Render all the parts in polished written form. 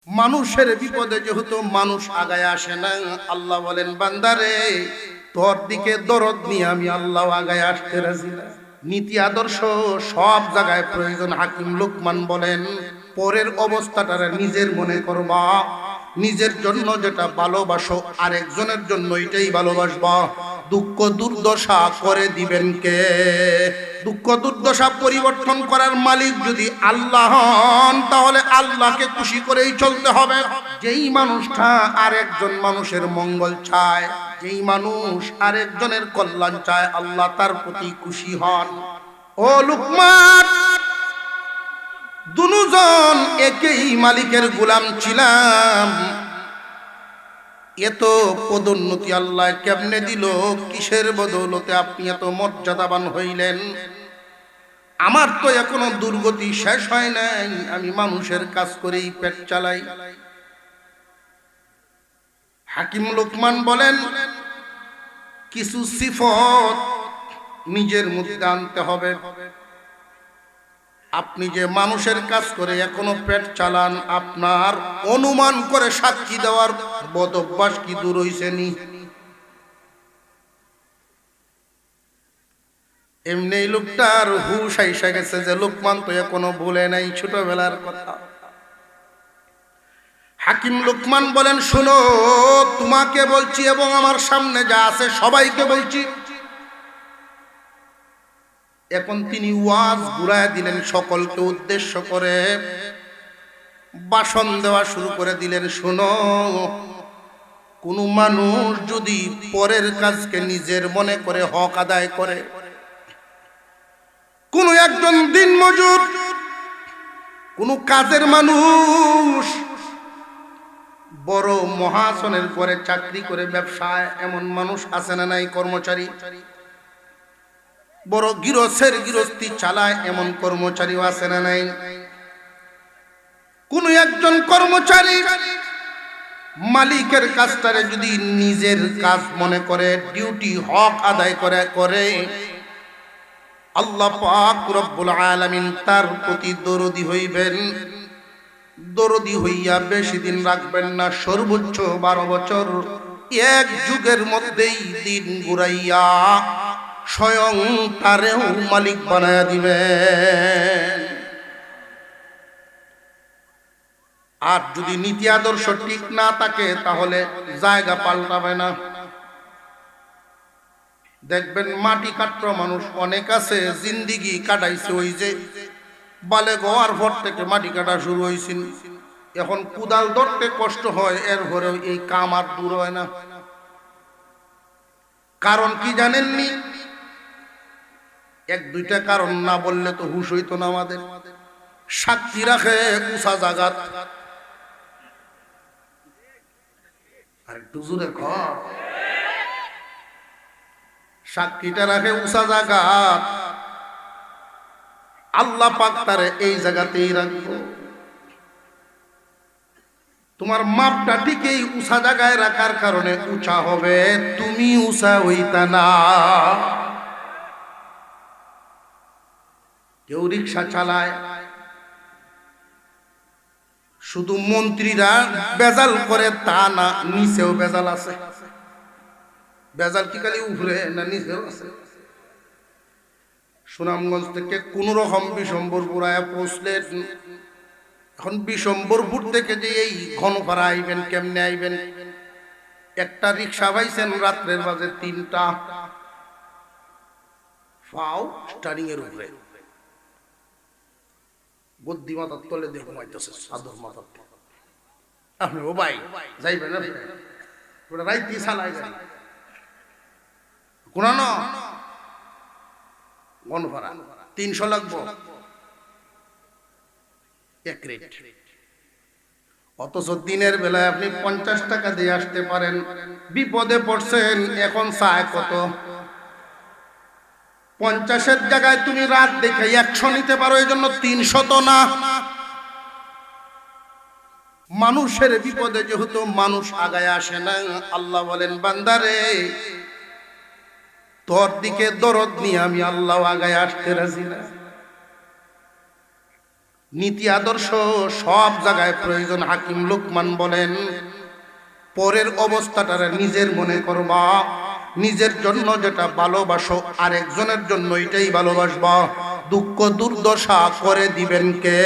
মানুষের বিপদে যেহেতু মানুষ আগায় আসে না, আল্লাহ বলেন বান্দারে তোর দিকে দরদ নিয়ে আমি আল্লাহ আগায় আসতে রাজি না। নীতি আদর্শ সব জায়গায় প্রয়োজন। হাকিম লোকমান বলেন পরের অবস্থাটারে নিজের মনে করবা, নিজের জন্য যেটা ভালোবাসো আরেকজনের জন্য এটাই ভালোবাসবা। দুঃখ দুর্দশা করে দিবেন কে? দুঃখ দুর্দশা পরিবর্তন করার মালিক যদি আল্লাহ হন, তাহলে আল্লাহকে খুশি করেই চলতে হবে। যেই মানুষটা আরেকজন মানুষের মঙ্গল চায়, যেই মানুষ আরেকজনের কল্যাণ চায়, আল্লাহ তার প্রতি খুশি হন। ও লুকমান, দুজন একই মালিকের গোলাম ছিলাম, এত পদোন্নতি আল্লাহ কেমনে দিল? কিসের বদৌলতে আপনি এত মর্যাদাবান হইলেন? আমার তো এখনো দুর্গতি শেষ হয় নাই, আমি মানুষের কাজ করেই পেট চালাই। হাকিম লোকমান বলেন কিছু সিফত নিজের মধ্যে আনতে হবে। আপনি যে মানুষের কাজ করে এখনো পেট চালান, আপনার অনুমান করে সাক্ষী দেওয়ার বদ অভ্যাস কি দূর হইছে নি? এমনি লোকটার হুশ আইসা গেছে যে লোকমান তো এখনো ভুলে নাই ছোটবেলার কথা। হাকিম লোকমান বলেন শোনো, তোমাকে বলছি এবং আমার সামনে যা আছে সবাইকে বলছি। এখন তিনি ওয়াজ ঘুরায় দিলেন, সকলকে উদ্দেশ্য করে ভাষণ দেওয়া শুরু করে দিলেন। শোনো, কোন মানুষ যদি পরের কাজকে নিজের মনে করে হক আদায় করে, কোন একজন দিনমজুর, কোন কাজের মানুষ, বড় মহাসনের পরে চাকরি করে ব্যবসায়, এমন মানুষ আছে না নাই? কর্মচারী, বড় গৃহস্থী চালায়, এমন কর্মচারীও আছে না নাই? কোন একজন কর্মচারী মালিকের কাজটারে যদি নিজের কাজ মনে করে, ডিউটি হক আদায় করে, আল্লাহ পাক রব্বুল আলামিন তার প্রতি দরদি হইবেন। দরদি হইয়া বেশি দিন রাখবেন না, সর্বোচ্চ 12 বছর, এক যুগের মধ্যেই দিন ঘুরাইয়া স্বয়ং তারেও মালিক বানায়া দিবেন। আর যদি নীতি আদর্শ ঠিক না থাকে, তাহলে জায়গা পাল্টাবে না। দেখবেন মাটি কাটরা মানুষ অনেক আছে, জিন্দিগি কাটাইছে ওই যে বালে গোয়ার ভর থেকে মাটি কাটা শুরু হয়েছিল। এখন কুদাল ধরতে কষ্ট হয়, এরপরেও এই কাম আর দূর হয় না। কারণ কি জানেননি? এক দুইটা কারণ না বললে তো হুশ হইতো না আমাদের। সাক্ষী রাখে উষা জাগাত, আর একটু জোরে কর, সাক্ষীটা রাখে উষা জাগাত। আল্লাহ পাক তারে এই জায়গাতেই রাখবো। তোমার মাপটা ঠিক এই উষা জায়গায় রাখার কারণে উঁচা হবে, তুমি উষা হইতা না। কেউ রিক্সা চালায়, শুধু মন্ত্রীরা বেজাল করে তা না, নিচেও বেজাল আছে। বেজাল কি খালি উপরে না নিচেও আছে? সুনামগঞ্জ থেকে কোন রকম বিশম্বরপুর আয়া পৌঁছলেন। এখন বিশম্বরপুর থেকে যে এই ঘনপাড়া আইবেন, কেমনে আইবেন? একটা রিক্সা পাইছেন রাত্রের বাজে 3টা, ফাও স্টারিং এর উপরে, বুদ্ধিমাতার তলে দিয়ে ঘুমাইতেছে সাধুর মাথার। আপনি ও ভাই যাইবেন, ওটা রাইতি চালাই যাই কোন গনপাড়া 300 লাগবো এক রেট। অথচ দিনের বেলায় আপনি 50 টাকা দিয়ে আসতে পারেন। বিপদে পড়ছেন, এখন চায় কত? 50-এর জায়গায় তুমি রাত দেখে 100 নিতে পারো, এই জন্য 300 তো না। মানুষের বিপদে যেহেতু মানুষ আগায় আসে না, আল্লাহ বলেন বান্দারে তোর দিকে দরদ নিয়ে আমি আল্লাহ আগায় আসতে রাজি না। নীতি আদর্শ সব জায়গায় প্রয়োজন। হাকিম লোকমান বলেন, পরের অবস্থাটারে নিজের মনে করবা, নিজের জন্য যেটা ভালোবাসো আরেকজনের জন্য এটাই ভালোবাসবা। দুঃখ দুর্দশা করে দিবেন কে?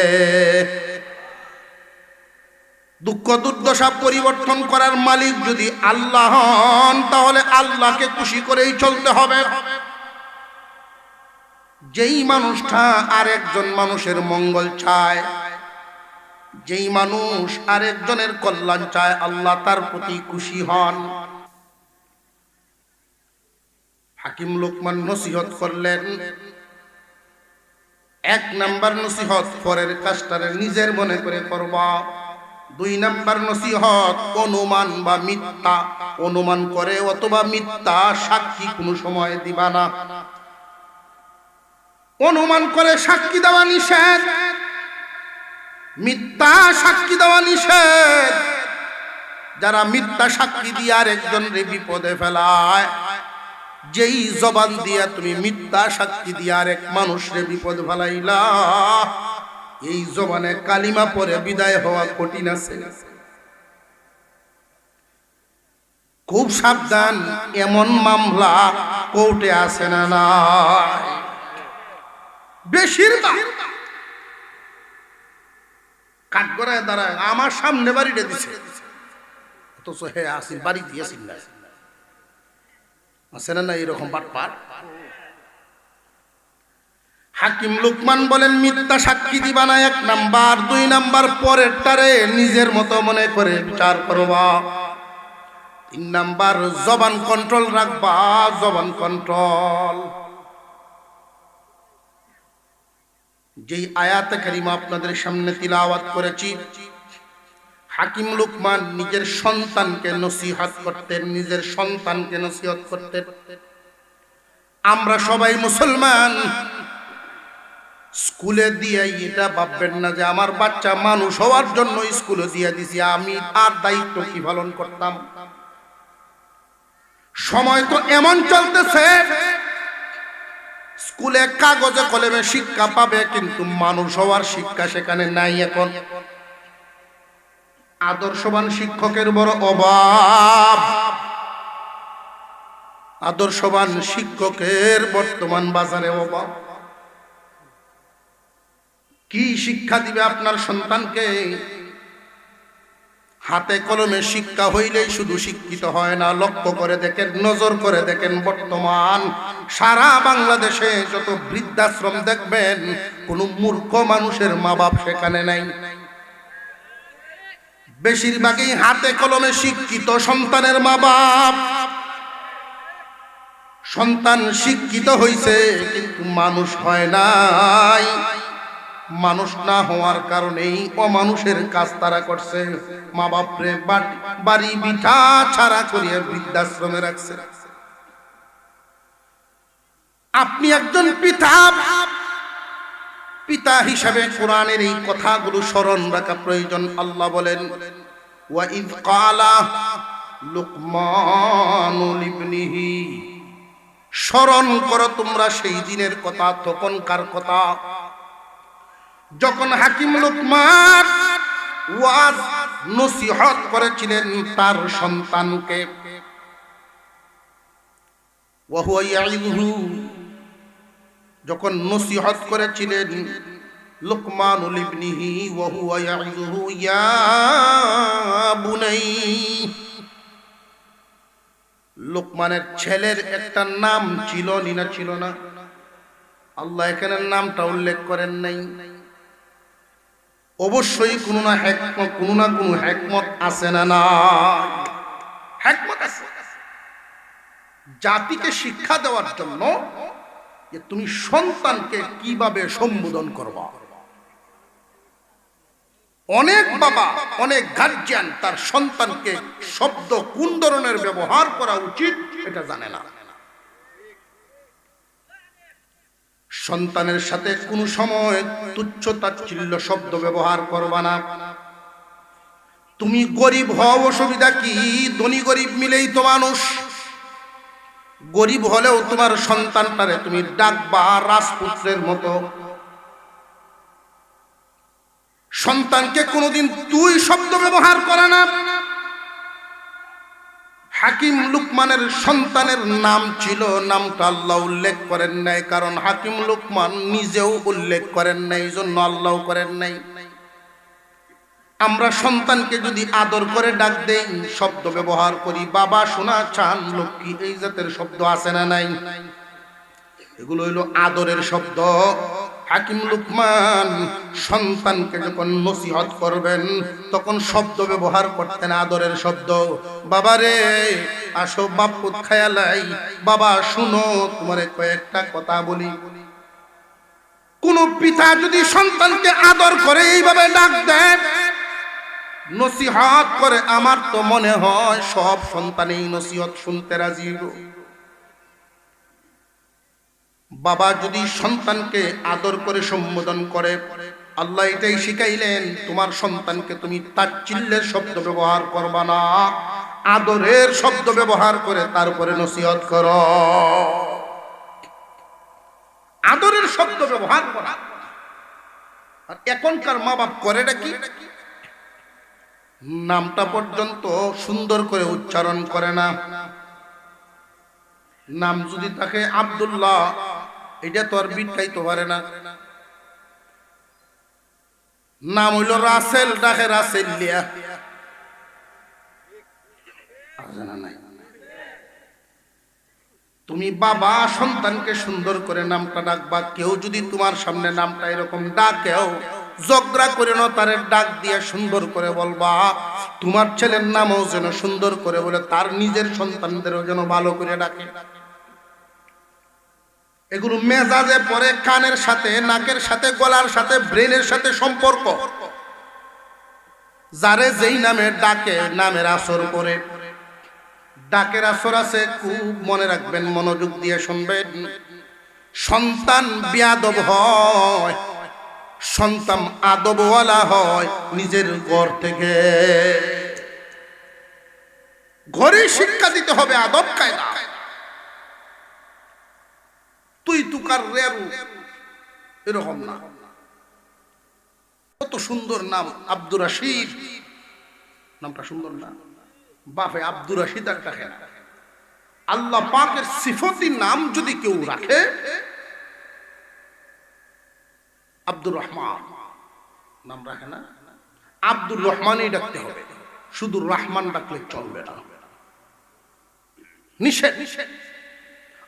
দুঃখ দুর্দশা পরিবর্তন করার মালিক যদি আল্লাহ হন, তাহলে আল্লাহকে খুশি করেই চলতে হবে। যেই মানুষটা আরেকজন মানুষের মঙ্গল চায়, যেই মানুষ আরেকজনের কল্যাণ চায়, আল্লাহ তার প্রতি খুশি হন। হাকিম লোকমান নসিহত করলেন, এক নাম্বার নসিহত পরের কাজটারে নিজের মনে করে করবা। দুই নাম্বার নসিহত অনুমান বা মিথ্যা অনুমান করে অথবা মিথ্যা সাক্ষী কোনো সময় দিবা না। অনুমান করে সাক্ষী দেওয়া নিষেধ, মিথ্যা সাক্ষী দেওয়া নিষেধ। যারা মিথ্যা সাক্ষী দিয়ে আরেকজনকে বিপদে ফেলায়, যেই জবান দিয়া তুমি মিথ্যা সাক্ষী দিয়ে আরেক মানুষরে বিপদ ফেলাইলা, এই জবানে কালিমা পরে বিদায় হওয়া কঠিন আছে। খুব সাবধান, এমন মামলা কোর্টে আছে না না? বেশিরভাগ কাঠগড়ায় দাঁড়ায় আমার সামনে বাড়িটা দিছে, অথচ হে আসির বাড়ি দিয়েছিল না। আছে না না এরকম বাটপার? হাকিম লোকমান বলেন, মিথ্যা সাক্ষী দিবা না এক নাম্বার। দুই নাম্বার পরেরটারে নিজের মতো মনে করে বিচার করবা। তিন নাম্বার জবান কন্ট্রোল রাখবা, জবান কন্ট্রোল। যেই আয়াতে কারিমা আপনাদের সামনে তিলাওয়াত করেছি, হাকিম লোকমান নিজের সন্তানকে নসিহত করতেন, নিজের সন্তানকে নসিহত করতেন। আমরা সবাই মুসলমান, স্কুলে দিয়ে এটা ভাববেন না যে আমার বাচ্চা মানুষ হওয়ার জন্য স্কুলে দিয়ে দিছি, আমি তার দায়িত্ব কি পালন করতাম। সময় তো এমন চলতেছে, স্কুলে কাগজে কলমে শিক্ষা পাবে, কিন্তু মানুষ হওয়ার শিক্ষা সেখানে নাই। এখন আদর্শবান শিক্ষকের বড় অভাব। আদর্শবান শিক্ষকের বর্তমান বাজারে অভাব। কি শিক্ষা দিবে আপনার সন্তানকে? হাতে কলমে শিক্ষা হইলেই শুধু শিক্ষিত হয় না। লক্ষ্য করে দেখেন, নজর করে দেখেন, বর্তমান সারা বাংলাদেশে যত বৃদ্ধাশ্রম দেখবেন, কোন মূর্খ মানুষের মা বাপ সেখানে নাই। বেশিরভাগই হাতে কলমে শিক্ষিত সন্তানের মা বাপ। সন্তান শিক্ষিত হইছে কিন্তু মানুষ হয় নাই। মানুষ না হওয়ার কারণেই অমানুষের কাজ তারা করছে। মা বাপরে বাড়ি বিঠা ছাড়া করিয়ে বৃদ্ধাশ্রমে রাখছে। আপনি একজন পিতা, পিতা হিসাবে কোরআনের এই কথাগুলো স্মরণ রাখা প্রয়োজন। আল্লাহ বলেন, ওয়া ইয ক্বালা লুকমানু লিবনিহি, স্মরণ করো তোমরা সেই দিনের কথা, তখনকার কথা যখন হাকিম লোকমান ওয়াজ নসিহত করেছিলেন তার সন্তানকে। ওয়া হুয়া ইয়াইযুহু, যখন নসিহত করেছিলেন লুকমানুল ইবনিহি ওয়া হুয়া ইয়াইযুহু ইয়া বুনাই। লোকমানের ছেলের একটা নাম ছিল না ছিল না? আল্লাহ এখানে নামটা উল্লেখ করেন নাই। অবশ্যই কোনো না কোনো হিকমত আছে না? না, হিকমত আছে। জাতিকে শিক্ষা দেওয়ার জন্য যে তুমি সন্তানকে কিভাবে সম্বোধন করবা। অনেক বাবা, অনেক গার্জিয়ান তার সন্তানকে শব্দ কোন ধরনের ব্যবহার করা উচিত এটা জানে না। সন্তানের সাথে কোনো সময় তুচ্ছ তাচ্ছিল্য শব্দ ব্যবহার করবা না। তুমি গরিব হও, অসুবিধা কি? ধনী গরিব মিলেই তো মানুষ। গরিব হলেও তোমার সন্তানটারে তুমি ডাকবা রাজপুত্রের মতো। সন্তানকে কোনোদিন তুই শব্দ ব্যবহার করে না। হাকিম লুকমানের সন্তানের নাম ছিল, নামটা আল্লাহ উল্লেখ করেন নাই, কারণ হাকিম লুকমান নিজেও উল্লেখ করেন নাই, এই জন্য আল্লাহ করেন নাই। আমরা সন্তানকে যদি আদর করে ডাক দেই, শব্দ ব্যবহার করি, বাবা, সোনা, চান, লক্ষ্মী, এই জাতের শব্দ আছে না নাই? এগুলো হইল আদরের শব্দ। হাকিম লুকমান সন্তানকে যখন নসিহত করবেন তখন শব্দ ব্যবহার করতেন, আদরের শব্দ। বাবারে আসো, বাপুত খায়ালাই, বাবা শুনো, তোমারে কয়েকটা কথা বলি। কোন পিতা যদি সন্তানকে আদর করে এইভাবে ডাক দেন, নসিহত করে, আমার তো মনে হয় সব সন্তান এই নসিহত শুনতে রাজি। বাবা যদি সন্তানকে আদর করে সম্বোধন করে, আল্লাহ এটাই শিখাইলেন, তোমার সন্তানকে তুমি তাচ্ছিল্যের শব্দ ব্যবহার করবা না, আদরের শব্দ ব্যবহার করে তারপরে নসিহত করো। আদরের শব্দ ব্যবহার করা। আর এখনকার মা বাপ করেটা কি? নামটা পর্যন্ত সুন্দর করে উচ্চারণ করে না। নাম যদি থাকে আব্দুল্লাহ, এটা তো আর বিটাইতে পারে না। নাম হইল রাসেল, ডাকে রাসেল লিয়া। তুমি বাবা সন্তানকে সুন্দর করে নামটা ডাকবা। কেউ যদি তোমার সামনে নামটা এরকম ডাকেও, ঝগড়া করে না, তার ডাক দিয়ে সুন্দর করে বলবা। তোমার ছেলের নামও যেন সুন্দর করে বলে, তার নিজের সন্তানদেরও যেন ভালো করে ডাকে। এগুলো মেজাজে পরে, কানের সাথে, নাকের সাথে, গলার সাথে, ব্রেনের সাথে সম্পর্ক। যারে যেই নামে ডাকে, নামের আসর পরে। ডাকের আসর আছে, খুব মনে রাখবেন, মনোযোগ দিয়ে শুনবেন। সন্তান বিয়াদব হয়, সন্তান আদবওয়ালা হয় নিজের ঘর থেকে। ঘরে শিক্ষা দিতে হবে আদব কায়দা। তুই তুকার রেরু এরকম না। কত সুন্দর নাম, আব্দুর রশিদ, নামটা সুন্দর না? বাপে আব্দুর রশিদ আর রাখে না। আল্লাহ পাকের সিফতি নাম যদি কেউ রাখে, আব্দুর রহমান নাম রাখে না, আব্দুর রহমানই ডাকতে হবে। শুধু রহমান ডাকলে চলবে না, নিষেধ।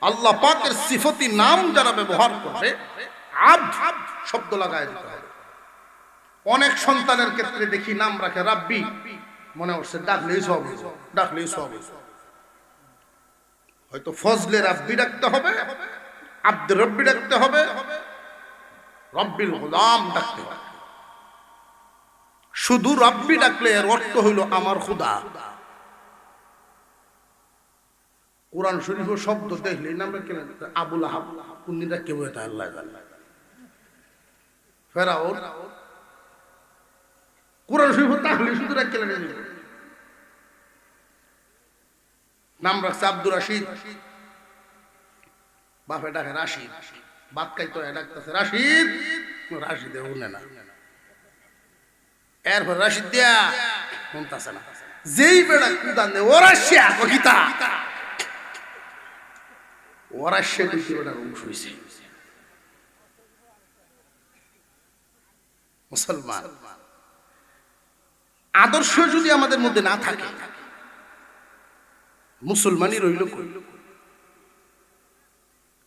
আল্লাহ পাকের সিফতি নাম যারা ব্যবহার করবে, আব্দ শব্দ লাগায় দিতে হবে। অনেক সন্তানের ক্ষেত্রে দেখি নাম রাখে রাব্বি, মনে হচ্ছে ডাকলেই সব, ডাকলেই সব। হয়তো ফজলে রাব্বি ডাকতে হবে, আব্দুর রব্বি ডাকতে হবে, রব্বিল গোলাম ডাকতে হবে। শুধু রব্বি ডাকলে এর অর্থ হইল আমার খুদা। কোরআন শরীফের শব্দ দেখলে নামটা কেন? আবুল আহাব কুন্নিটা কেউ, এটা আল্লাহ জানে। ফেরাউন, কোরআন শরীফ তাহলে শুধু কেন নাম রাখছে আব্দুর রশিদ, বাপে ডাকে রাশিদ। বাদ খাইতো ডাকতেছে রাশিদ, রাশিদে উনে না। এরপর রাশিদ দিয়া শুনতেছে না। যেই বেড়া কুদান দে ওরা সে গীতা, ওরা সে দেখি বেড়ার অংশ হয়েছে। মুসলমান আদর্শ যদি আমাদের মধ্যে না থাকে, মুসলমানই রইল কই?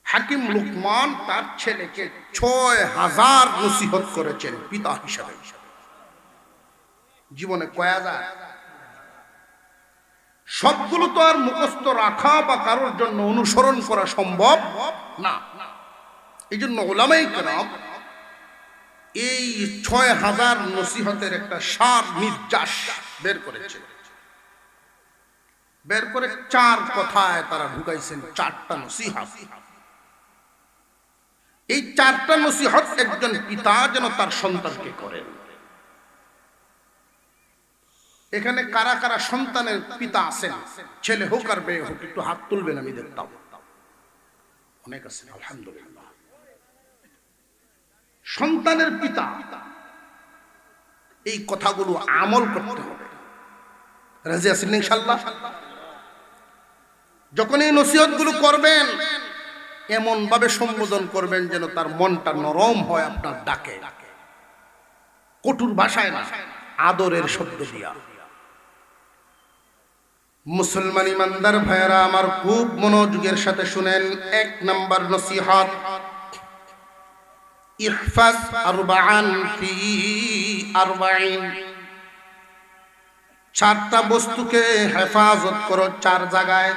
হাকিম লুকমান তার ছেলেকে ৬,০০০ নসিহত করেছেন পিতা হিসাবে। জীবনে কয় হাজার? সবগুলো তো আর মুখস্থ রাখা বা কারোর জন্য অনুসরণ করা সম্ভব না। এই জন্য উলামায়ে কেরাম এই ৬,০০০ নসিহতের একটা সার নির্যাস বের করেছেন। বের করে ৪ কথায় তারা ঢুকাইছেন ৪টা নসিহত। এই ৪টা নসিহত একজন পিতা যেন তার সন্তানকে করেন। এখানে কারা কারা সন্তানের পিতা আছেন, ছেলে হোক আর মেয়ে হোক, একটু হাত তুলবেন, আমি দেখতাম। অনেক আছেন, আলহামদুলিল্লাহ। সন্তানের পিতা এই কথাগুলো আমল করতে হবে। রাজি আছেন ইনশাআল্লাহ? যখন এই নসিহতগুলো করবেন এমন ভাবে সম্বোধন করবেন যেন তার মনটা নরম হয় আপনার ডাকে, কটুর ভাষায় না, আদরের শব্দ দিয়া। মুসলমান ইমানদার ভাইয়েরা আমার, খুব মনোযোগের সাথে শুনেন। 1 নাম্বার নসিহত, ইহফাজ আরবাআন ফি আরবাঈন। 4টা বস্তুকে হেফাজত করো 4 জায়গায়।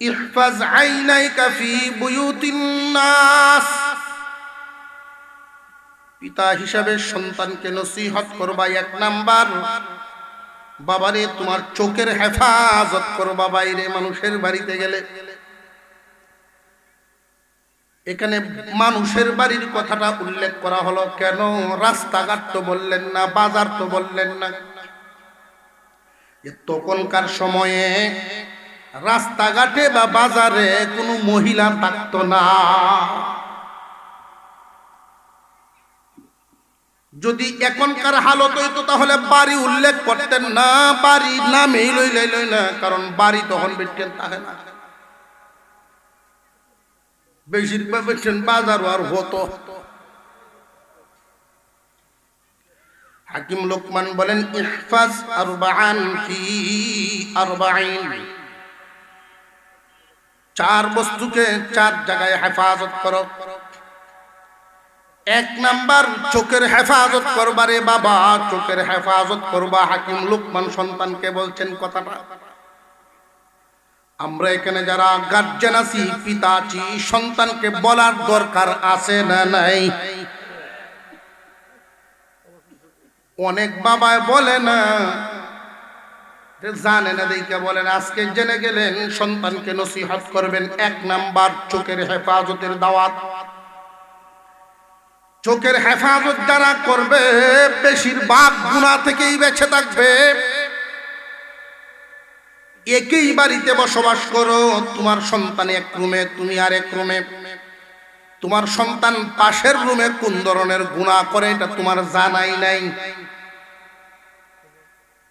ইহফাজ আইনাইকা ফি বুয়ুতিন নাস। পিতা হিসাবে সন্তানকে নসিহত করবা 1 নাম্বার, বাবারে তোমার চোখের হেফাজত করবা বাইরে মানুষের বাড়িতে গেলে। এখানে মানুষের বাড়ির কথাটা উল্লেখ করা হলো কেন? রাস্তাঘাট তো বললেন না, বাজার তো বললেন না। তখনকার সময়ে রাস্তাঘাটে বা বাজারে কোনো মহিলা থাকতো না। যদি এখনকার হালত হইতো তাহলে বাড়ি উল্লেখ করতেন না, বাড়ি নামেই লইল না, কারণ বাড়ি তখন বেটেন থাকে না, বেশিরভাগ বেটেন বাজার আর হতো। হাকিম লোকমান বলেন, ইহফাজ আরবাআন ফি আরবাঈন। 4 বস্তুকে 4 জায়গায় হেফাজত করো। 1 নাম্বার, চোখের হেফাজত করবা রে বাবা, চোখের হেফাজত করবা। হাকিম লোকমান সন্তানকে বলছেন কথাটা। আমরা এখানে যারা গার্জেন আছি, পিতা আছি, সন্তানকে বলার দরকার আছে না নাই? অনেক বাবায় বলে না, জানে না দেখে বলেন। আজকে জেনে গেলেন সন্তানকে নসিহত করবেন। 1 নাম্বার, চোখের হেফাজতের দাওয়াত। চোখের হেফাজত যারা করবে বেশিরভাগ গুনাহ থেকেই বেঁচে থাকবে। একই বাড়িতে বসবাস করো, তোমার সন্তান 1 রুমে, তুমি আর 1 রুমে। তোমার সন্তান পাশের রুমে কোন ধরনের গুনাহ করে এটা তোমার জানাই নাই।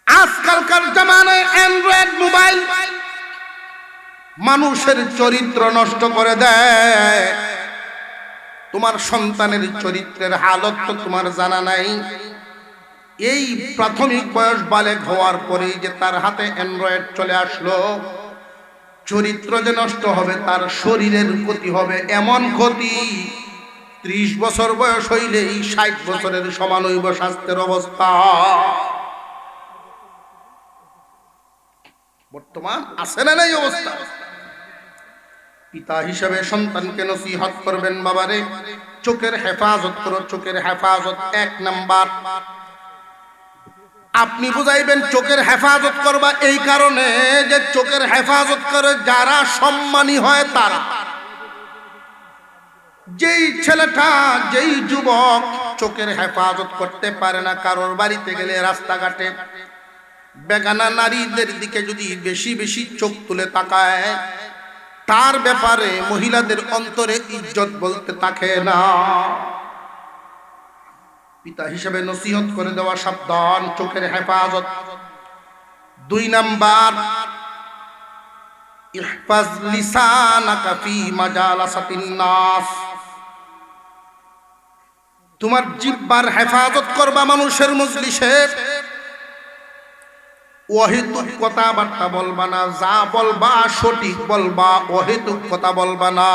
আজকালকার জামানায় অ্যান্ড্রয়েড মোবাইল মানুষের চরিত্র নষ্ট করে দেয়। তোমার সন্তানের চরিত্রের হালত তো তোমার জানা নাই। এই প্রাথমিক বয়স বালেগ হওয়ার পরেই যে তার হাতে অ্যান্ড্রয়েড চলে আসলো, চরিত্র যে নষ্ট হবে, তার শরীরের ক্ষতি হবে। এমন ক্ষতি 30 বছর বয়স হইলেই 60 বছরের সমান হইব স্বাস্থ্যের অবস্থা। বর্তমান আছে না এই অবস্থা? পিতা হিসেবে সন্তানকে নসিহত করবেন, বাবারে চোখের হেফাজত করো। চোখের হেফাজত 1 নাম্বার। আপনি বুঝাইবেন চোখের হেফাজত করবা এই কারণে যে চোখের হেফাজত করে যারা সম্মানী হয় তারা। যেই ছেলেটা, যেই যুবক চোখের হেফাজত করতে পারে না, কারোর বাড়িতে গেলে রাস্তাঘাটে বেগানা নারীদের দিকে যদি বেশি বেশি চোখ তুলে তাকায়, তার ব্যাপারে মহিলাদের অন্তরে ইজ্জত বলতে থাকে না। পিতা হিসেবে নসিহত করে দেওয়া সাবধান, চোখের হেফাজত। 2 নাম্বার, ইহফাজ লিসানাকা ফি মাজালাসাতিন নাস। তোমার জিহ্বার হেফাজত করবা মানুষের মজলিসে। অহেতুক কথাবার্তা বলবা না, যা বলবা সঠিক বলবা। অহেতুক কথা বলবা না,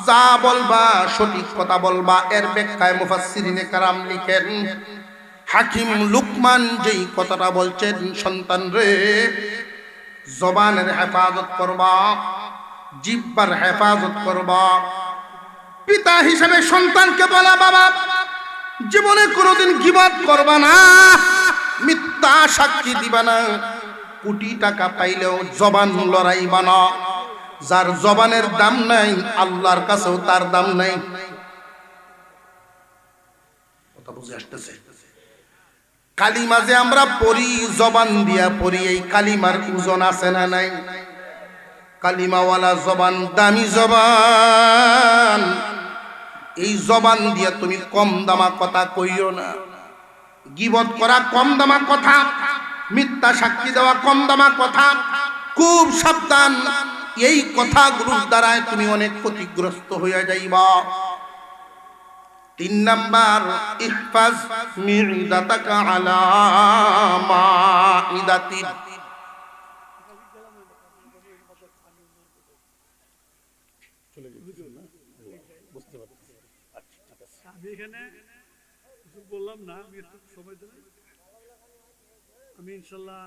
যা বলবা সঠিক কথা বলবা। এর ব্যাখ্যায় মুফাসসিরিনে কেরাম লিখেন, হাকিম লুকমান যেই কথাটা বলছেন, সন্তান রে জবানের হেফাজত করবা, জিহ্বার হেফাজত করবা। পিতা হিসেবে সন্তানকে বলা, বাবা জীবনে কোনোদিন গীবত করবা না, মিথ্যা সাক্ষী দিবা না, কোটি টাকা পাইলেও জবান লড়াইবা না। যার জবানের দাম নাই আল্লাহর কাছেও তার দাম নাই। কথা বুঝে আসতেছে? কালিমা যে আমরা পড়ি, জবান দিয়া পড়ি, এই কালিমার ওজন আছে না নাই? কালিমাওয়ালা জবান দামি জবান। এই জবান দিয়ে তুমি কম দামা কথা কইও না। গীবত করা কম দামা কথা, মিথ্যা সাক্ষী দেওয়া কম দামা কথা, খুব সাবধান। এই কথাগুলোর দ্বারাই তুমি অনেক ক্ষতিগ্রস্ত হইয়া যাইবা। 3 নাম্বার, ইহফাজ মিদাতাকা আলা মাইদাতি। আমি এখানে বললাম না, আমি একটু সময় দেব। আমি ইনশাল্লাহ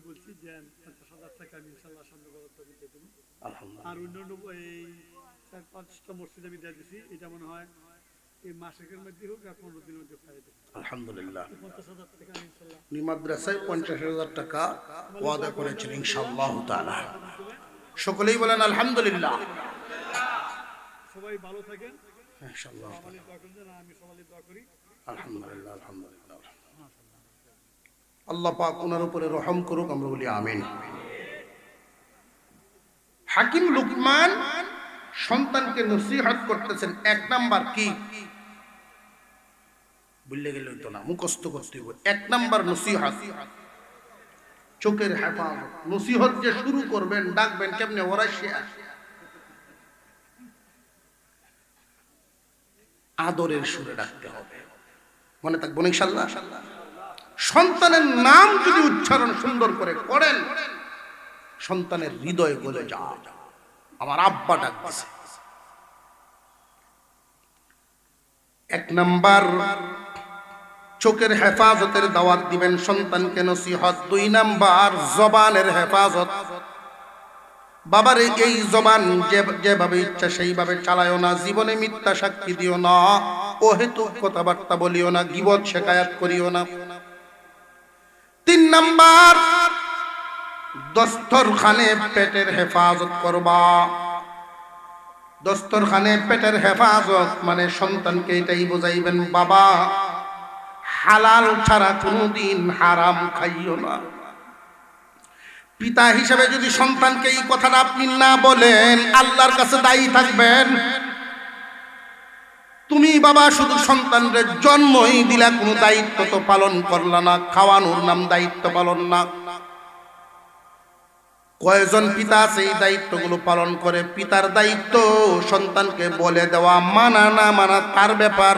বলছি যে 50,000 টাকা আমি ইনশাল্লাহ সামনে বরাদ্দ দিতে দেবো। আর অন্যান্য এই 4-5টা মসজিদ আমি দিয়ে দিছি। এটা মনে হয় এই মাসের মধ্যে হোক আর 15 দিনের মধ্যে পাই দেবো আলহামদুলিল্লাহ। 50,000 টাকা আমি ইনশাল্লাহ নি মাদ্রাসায় 50,000 টাকা ওয়াদা করেছেন ইনশাআল্লাহ তাআলা। সকলেই বলেন আলহামদুলিল্লাহ। সবাই ভালো থাকেন ইনশাআল্লাহ। সবাই দোয়া করবেন, আমি সবাই দোয়া করি। আলহামদুলিল্লাহ আলহামদুলিল্লাহ। আল্লাহ পাক ওনার উপরে রহম করুক, আমরা বলি আমিন। হাকিম লুকমান সন্তানকে নসিহত করতেছেন। 1 নাম্বার কি ভুলে গেলে হইতো না, মুখস্থ করতে হবে। 1 নাম্বার নসিহত, চোখের হেফাজত। নসিহত যে শুরু করবেন, ডাকবেন কেমনে? ওরাশিয়া আদরের সুরে ডাকতে হবে, মনে থাকবো ইনশাআল্লাহ। সন্তানের নাম যদি উচ্চারণ সুন্দর করে করেন, সন্তানের হৃদয় গলে যায়, আমার আব্বা ডাকতেছে। 1 নাম্বার চোখের হেফাজতের দাওয়াত দিবেন, সন্তানকে নসিহত। 2 নাম্বার জবানের হেফাজত। বাবারে এই জবান যেভাবে ইচ্ছা সেইভাবে চালায়ও না। জীবনে মিথ্যা সাক্ষী দিও না, অহেতুক কথাবার্তা বলিও না, গীবত শিকায়াত করিও না। 3 নাম্বার দস্তরখানে পেটের হেফাজত করবা। দস্তরখানে পেটের হেফাজত মানে সন্তানকে এটাই বোঝাইবেন, বাবা হালাল ছাড়া কোনোদিন হারাম খাইও না। পিতা হিসেবে যদি সন্তানকে এই কথাটা আপনি না বলেন, আল্লাহর কাছে দায়ী থাকবেন। তুমি বাবা শুধু সন্তানের জন্মই দিলা, কোনো দায়িত্ব তো পালন করলা না। খাওয়ানোর নাম দায়িত্ব পালন না। কয়জন পিতা আছে এই দায়িত্বগুলো পালন করে? পিতার দায়িত্ব সন্তানকে বলে দেওয়া, মানা না মানা তার ব্যাপার,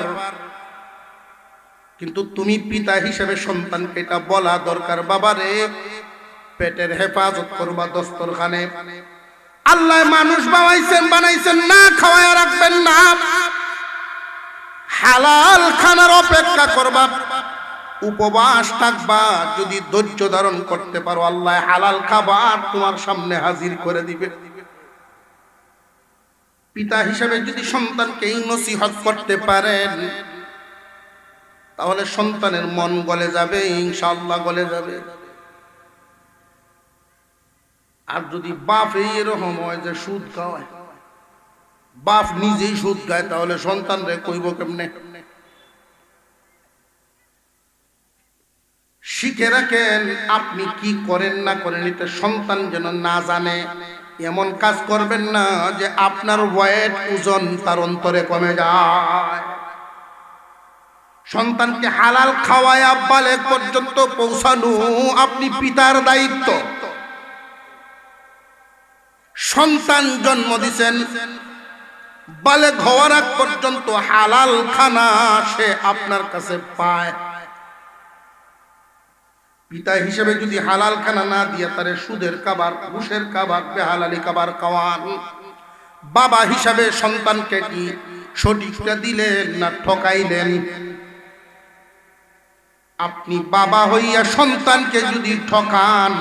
কিন্তু তুমি পিতা হিসেবে সন্তানকে এটা বলা দরকার, বাবারে পেটের হেফাজত করবা দস্তরখানে। আল্লাহ মানুষ বানাইছেন না খাওয়ায় রাখবেন না, হালাল খানার অপেক্ষা করবা, উপবাস থাকবা। যদি ধৈর্য ধারণ করতে পারো, আল্লাহ হালাল খাবার তোমার সামনে হাজির করে দিবে। পিতা হিসেবে যদি সন্তানকে এই নসিহত করতে পারেন, তাহলে সন্তানের মন গলে যাবে, ইনশাআল্লাহ গলে যাবে। আর যদি বাপ এরকম হয় যে সুদ খাওয়ায়, বাপ নিজেই সুদ খায়, তাহলে সন্তানরে কইব কেমনে? শিখে রাখেন, আপনি কি করেন না করেন এটা সন্তান যেন না জানে। এমন কাজ করবেন না যে আপনার ওয়েট ওজন তার অন্তরে কমে যায়। সন্তানকে হালাল খাওয়ায় বালেগ পর্যন্ত পৌঁছানো আপনি পিতার দায়িত্ব। সন্তান জন্ম দিছেন, বালেগ হওয়ার আগ পর্যন্ত হালাল খানা সে আপনার কাছে পায়। পিতা হিসেবে যদি হালাল খানা না দিয়ে তারে সুদের খাবার, ঘুষের খাবার, বেহালালি খাবার খাওয়ান, বাবা হিসাবে সন্তানকে কি সঠিকটা দিলেন না ঠকাইলেন? আপনি বাবা হইয়া সন্তানকে যদি ঠকান,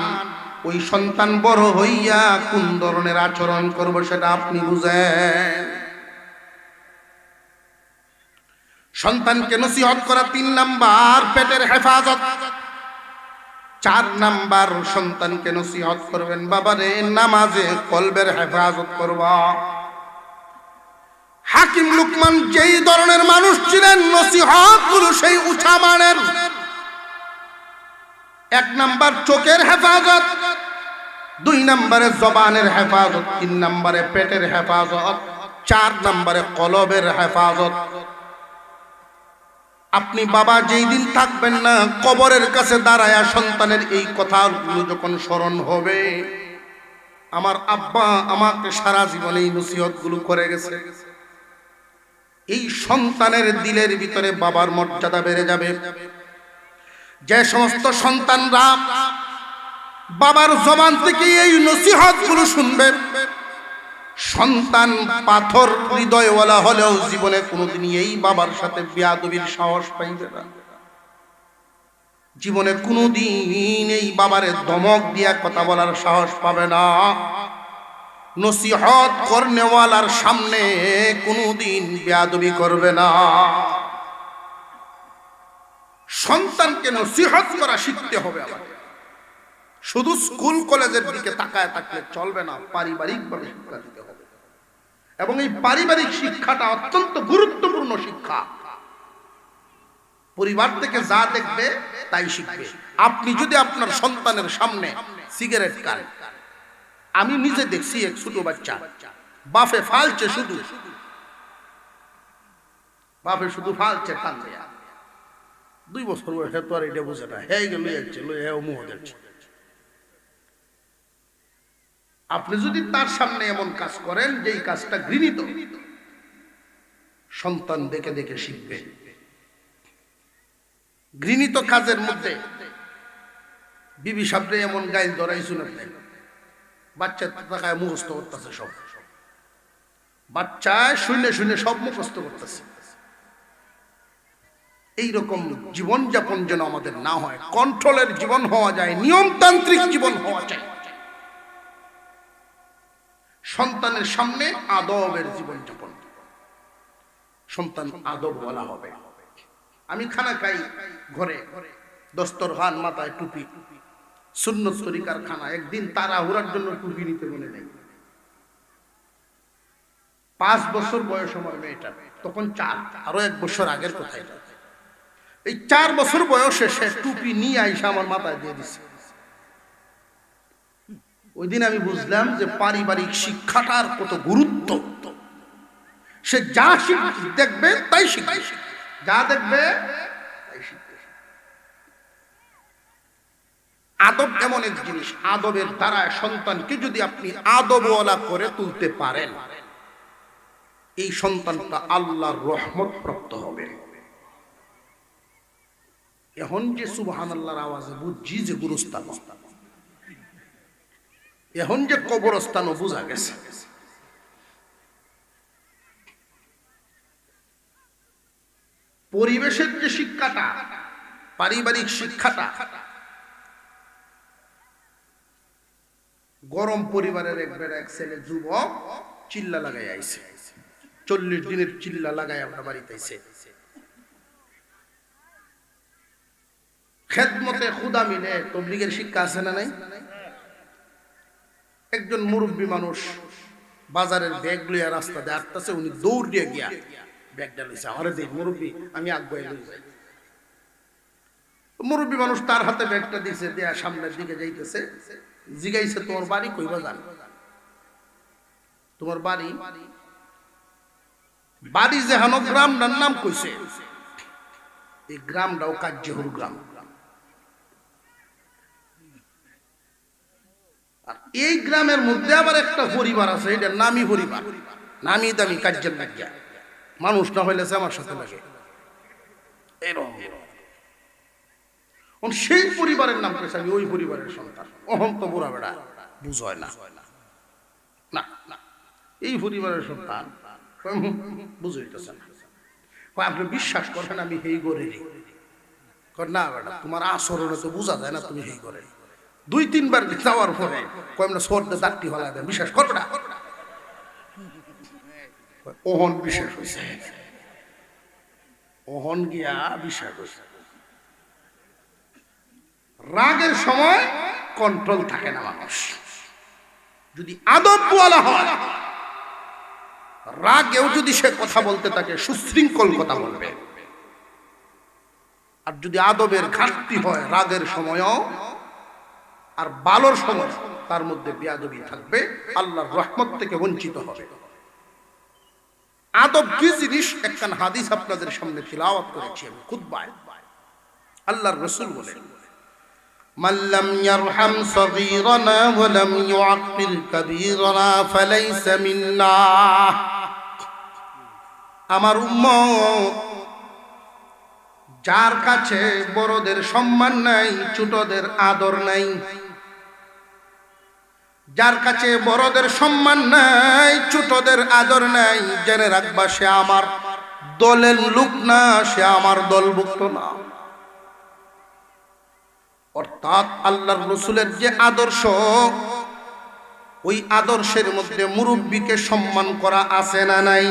ওই সন্তান বড় হইয়া কোন ধরনের আচরণ করবে সেটা আপনি বুঝেন। সন্তানকে নসিহত করা 3 নাম্বার পেটের হেফাজত। 4 নাম্বার সন্তানকে নসিহত করবেন, বাবারে নামাজে কলবের হেফাজত করবা। হাকিম লুকমান যেই ধরনের মানুষ ছিলেন, নসিহত গুলো সেই উঁচা মানের। 1 নাম্বার চোখের হেফাজত, 2 নাম্বারে জবানের হেফাজত, 3 নাম্বারে পেটের হেফাজত। 4 নম্বরে কলবের হেফাজত। আপনি বাবা যেই দিন থাকবেন না, কবরের কাছে দাঁড়ায়া সন্তানের এই কথাগুলো যখন স্মরণ হবে, আমার আব্বা আমাকে সারা জীবন এই নসিহতগুলো করে গেছে, এই সন্তানের দিলের ভিতরে বাবার মর্যাদা বেড়ে যাবে। যে সমস্ত সন্তানরা বাবার জবান থেকে এই নসিহতগুলো শুনবে, সন্তান পাথর হৃদয়ওয়ালা হলেও জীবনে কোনোদিন এই বাবার সাথে বেয়াদবির সাহস পাইবে না। জীবনে কোনোদিন এই বাবারে ধমক দিয়া কথা বলার সাহস পাবে না। নসিহত করনেওয়ালার সামনে কোনোদিন বেয়াদবি করবে না। সন্তানকে নসিহত করা শিখতে হবে আমাদের। শুধু স্কুল কলেজের দিকে তাকায় থাকলে চলবে না, পারিবারিকভাবে শিক্ষা দিতে হবে। এবং এই পারিবারিক শিক্ষাটা অত্যন্ত গুরুত্বপূর্ণ শিক্ষা। পরিবার থেকে যা দেখবে তাই শিখবে। আপনি যদি আপনার সন্তানের সামনে সিগারেট খান, আমি নিজে দেখছি এক ছোট বাচ্চা বাপে ফালছে, শুধু ফালছে টান দেয়া। 2 বছর বয়সে তো আর এটা বুঝে না, হ্যাঁ গেল মুহ দেখছে। আপনি যদি তার সামনে এমন কাজ করেন যেই কাজটা ঘৃণিত, সন্তান দেখে দেখে শিখবে। ঘৃণিত কাজের মধ্যে বিবি সামনে এমন গাইল ধরাই শুনে বাচ্চা তাকায় মুখস্থ করতেছে, সব বাচ্চা শুনে শুনে সব মুখস্থ করতেছে। এইরকম জীবনযাপন যেন আমাদের না হয়, কন্ট্রোলের জীবন হওয়া যায়, নিয়মতান্ত্রিক জীবন হওয়া চাই। সন্তানের সামনে আদবের জীবনযাপন, সন্তান আদব বলা হবে। আমি খানা খাই ঘরে, দস্তরখান, মাথায় টুপি, সুন্নত তরিকার খানা। একদিন তাড়াহুড়ার জন্য টুপি নিতে মনে নেই। 5 বছর বয়স আমার মেয়েটা, তখন 4, আরো 1 বছর আগের কথা এটা। এই 4 বছর বয়সে সে টুপি নিয়ে আইসা আমার মাথায় দিয়ে দিছে। ওই দিন আমি বুঝলাম যে পারিবারিক শিক্ষাটার কত গুরুত্ব। সে যা দেখবে তাই শিখবে, যা দেখবে তাই শিখবে। আদব এমন এক জিনিস, আদবের দ্বারা সন্তানকে যদি আপনি আদবওয়ালা করে তুলতে পারেন, এই সন্তানটা আল্লাহর রহমত প্রাপ্ত হবে। এখন যে সুবহানাল্লাহর আওয়াজে বুঝছি যে গুরুস্থান, এখন যে কবরস্থানও বোঝা গেছে। পরিবেশের যে শিক্ষাটা, পারিবারিক শিক্ষাটা, গরম পরিবারের এক ছেলে যুবক চিল্লা লাগাই আইছে, 40 দিনের চিল্লা লাগাই আমরা বাড়িতে আইছে। খেদমতে খুদা মিলে তবলিগের শিক্ষা আছে না নাই? একজন মুরব্বী মানুষ বাজারের ব্যাগ লইয়া রাস্তা দিয়ে আসতেছে, উনি দৌড় দিয়ে গিয়া ব্যাগটা লইছে। আমারে দেখ মুরব্বী, আমি আগুয়াই লই যাই। মুরব্বী মানুষ তার হাতে ব্যাগটা দিছে, দেয়া সামনের দিকে যাইতেছে। জিগাইছে, তোমার বাড়ি কই বাজান? তোমার বাড়ি যেহানো গ্রামটার নাম কইছে, এই গ্রামটাও কার্যহুর গ্রাম। আর এই গ্রামের মধ্যে আবার একটা পরিবার আছে, এটা নামি পরিবার, নামি দামি কার্যের লাগিয়া, মানুষ না হইলে আমার সাথে লাগে এরকম। সেই পরিবারের নাম কইছে, আমি ওই পরিবারের সন্তান। অহম তো বুড়া বেড়া বুঝয় না, না এই পরিবারের সন্তান বুঝাইতেছে না। আপনি বিশ্বাস করেন আমি হেই করে না বেটা, তোমার আচরণে তো বোঝা যায় না তুমি হেই করে। 2-3 বার যাওয়ার পরে কয়েকটা সর্দে দাঁতটি হলা দেয়, বিশ্বাস করবে না। ওহন বিশ্বাস হয়েছে, ওহন গিয়া বিশ্বাস হয়েছে। রাগের সময় কন্ট্রোল থাকে না মানুষ। যদি আদব বলা হয়, রাগেও যদি সে কথা বলতে থাকে সুশৃঙ্খল কথা বলবে। আর যদি আদবের ঘাটতি হয়, রাগের সময়ও আর ভালোর সময় তার মধ্যে বেয়াদবি থাকবে, আল্লাহর রহমত থেকে বঞ্চিত হবে। আদব কি জিনিস একখান হাদিস আপনাদের সামনে তিলাওয়াত করেছি আমি খুতবায়। আল্লাহর রাসূল বলেন, মান লাম ইয়ারহাম সগীরানা ওয়া লাম ইউআক্কির কাবীরানা ফালাইসা মিন্না। আমার উম্মত যার কাছে বড়দের সম্মান নাই, ছোটদের আদর নাই, যার কাছে বড়দের সম্মান নাই, ছোটদের আদর নাই, জেনে রাখবা সে আমার দলের লোক না, সে আমার দলভুক্ত না। অর্থাৎ আল্লাহর রাসূলের যে আদর্শ, ওই আদর্শের মধ্যে মুরব্বীকে সম্মান করা আছে না নাই?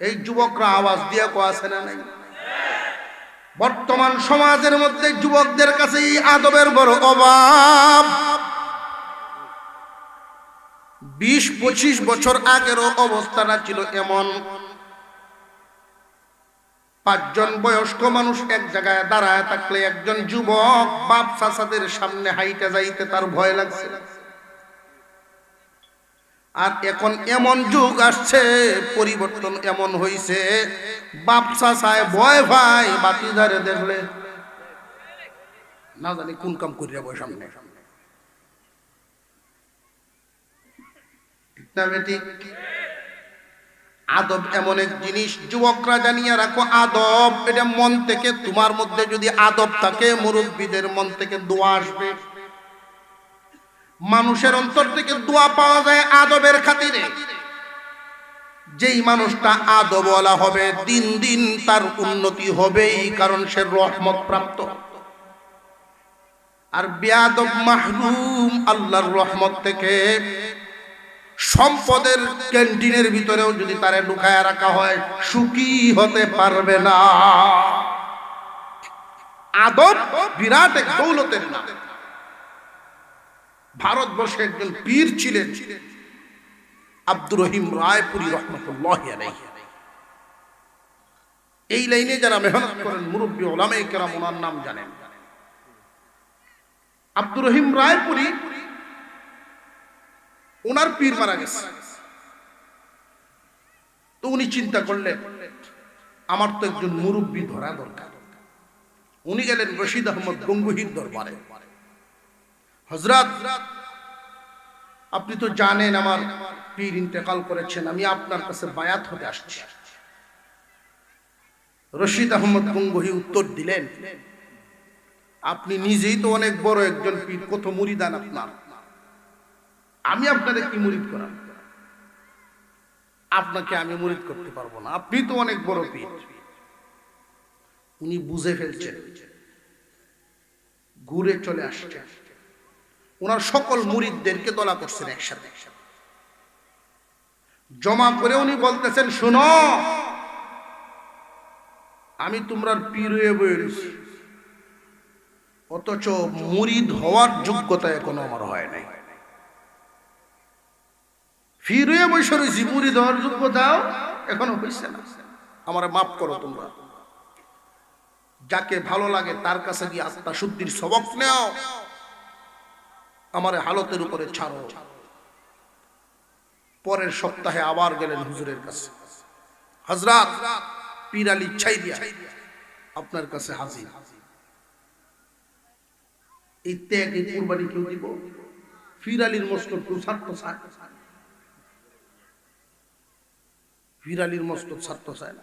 এই যুবকরা আওয়াজ দিয়ে কো আছে না নাই? বর্তমান সমাজের মধ্যে যুবকদের কাছে এই আদবের বড় অভাব। 20-25 বছর আগেরও অবস্থাটা ছিল এমন, 5 জন বয়স্ক মানুষ এক জায়গায় দাঁড়ায় থাকলে একজন যুবক বাপ চাচাদের সামনে হাইটা যাইতে তার ভয় লাগছে। আর এখন এমন যুগ আসছে, পরিবর্তন এমন হইছে, বাপ চাচায় ভয় ভাই বাতিদারে দেখলে না জানি কোন কাম করিয়া বই সামনে। আদব এমন এক জিনিস, যুবকরা জানিয়ে রাখো, আদব এটা মন থেকে। তোমার মধ্যে যদি আদব থাকে, মুরব্বীদের মন থেকে দোয়া আসবে। মানুষের অন্তর থেকে দোয়া পাওয়া যায় আদবের খাতিরে। যেই মানুষটা আদবওয়ালা হবে, দিন দিন তার উন্নতি হবেই, কারণ সে রহমত প্রাপ্ত। আর বেয়াদব মাহরুম আল্লাহর রহমত থেকে। সম্পদের ক্যান্টিনের ভিতরেও যদি তারে ঢুকায় রাখা হয়, সুখী হতে পারবে না। আদব বিরাট এক দৌলতের নাম। ভারতবর্ষে একজন পীর ছিলেন আব্দুর রহিম রায়পুরী রহমতুল্লাহি আলাইহি। এই লাইনে যারা মেহনত করেন, মুরব্বী উলামায়ে কেরাম ওনার নাম জানেন। আব্দুর রহিম রায়পুরী, ওনার পীর মারা গেছে। তো উনি চিন্তা করলেন, আমার তো একজন মুরব্বী ধরা দরকার। উনি গেলেন রশিদ আহমদ গঙ্গুহির দরবারে। হযরত, আপনি তো জানেন আমার পীর ইন্তেকাল করেছেন, আমি আপনার কাছে বায়াত হতে আসছি। রশিদ আহমদ গঙ্গুহি উত্তর দিলেন, আপনি নিজেই তো অনেক বড় একজন পীর, কত মুরিদান আপনার, আমি আপনাকে কি মুরিদ করাম? আপনাকে আমি মুরিদ করতে পারবো না, আপনি তো অনেক বড় পীর। উনি বুঝে ফেলছেন, ঘুরে চলে আসছে। ওনার সকল মুরিদদেরকে দলা করছেন একসাথে, জমা করে উনি বলতেছেন, শোনো, আমি তোমরার পীর হয়ে বইছি, অথচ মুরিদ হওয়ার যোগ্যতা এখনো আমার হয় নাই। পীর হয়ে বসে রয়েছি, মুরিদ হওয়ার যোগ্যতাও এখনো হয়েছে না। আমারে মাফ করো তোমরা। যাকে ভালো লাগে তার কাছে গিয়ে আত্মা শুদ্ধির সবক নেও, আমারে হালতের উপরে ছাড়ো। পরের সপ্তাহে আবার গেলেন হুজুরের কাছে। হযরত, পীর আলী ছাইদিয়া আপনার কাছে হাজির। এই ত্যাগ, এই কুরবানি কেউ দিব? পীর আলীর মস্তক কেউ ছাড়তে চায়? পীর আলীর মস্তক ছাড়তে চায় না।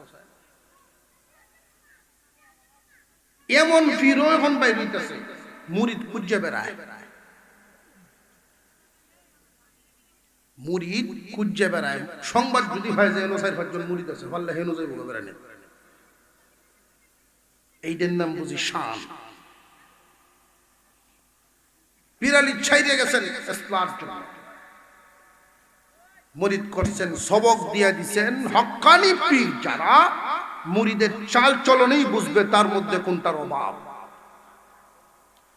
এমন পীরও এখন বাইরে হইতেছে, মুরিদ খুঁজে বেড়ায়। মুরিদ খুঁজে বেড়ায়। সংবাদ যদি হয় যে এনো 4-5 জন মুরিদ আছে, বললে হেনো যাইব বেড়ানে। এইটার নাম বুঝি শান। পীর আলী ছাইরে গেছেন ইসলামের জন্য, মুরিদ করছেন, সবক দিয়া দিছেন। হক্কানি পীর যারা, মুরিদের চাল চলনেই বুঝবে তার মধ্যে কোনটার অভাব।